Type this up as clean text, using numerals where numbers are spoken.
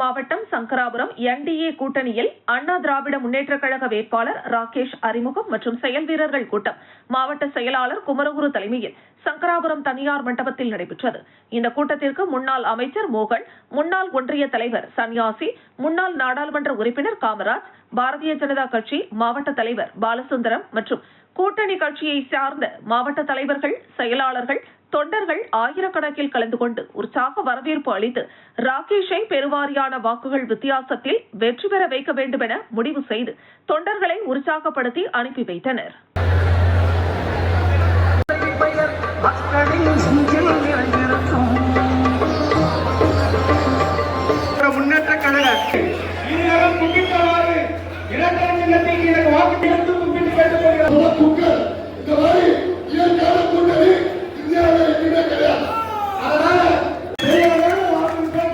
மாவட்டம் சங்கராபுரம் NDA கூட்டணியில் அண்ணா திராவிட முன்னேற்ற கழக வேட்பாளர் ராகேஷ் அறிமுகம் மற்றும் செயல் வீரர்கள் கூட்டம் மாவட்ட செயலாளர் குமரகுரு தலைமையில் சங்கராபுரம் தனியார் மண்டபத்தில் நடைபெற்றது. இந்த கூட்டத்திற்கு முன்னாள் அமைச்சர் மோகன், முன்னாள் ஒன்றிய தலைவர் சன்யாசி, முன்னாள் நாடாளுமன்ற உறுப்பினர் காமராஜ், பாரதிய ஜனதா கட்சி மாவட்ட தலைவர் பாலசுந்தரம் மற்றும் கூட்டணி கட்சியை சார்ந்த மாவட்ட தலைவர்கள், செயலாளர்கள், தொண்டர்கள் ஆயிரக்கணக்கில் கலந்து கொண்டு உற்சாக வரவேற்பு அளித்து ராகேஷை பெருவாரியான வாக்குகள் வித்தியாசத்தில் வெற்றி பெற வைக்க வேண்டும் என முடிவு செய்து தொண்டர்களை உற்சாகப்படுத்தி அனுப்பி வைத்தனர். முன்னேற்ற கழக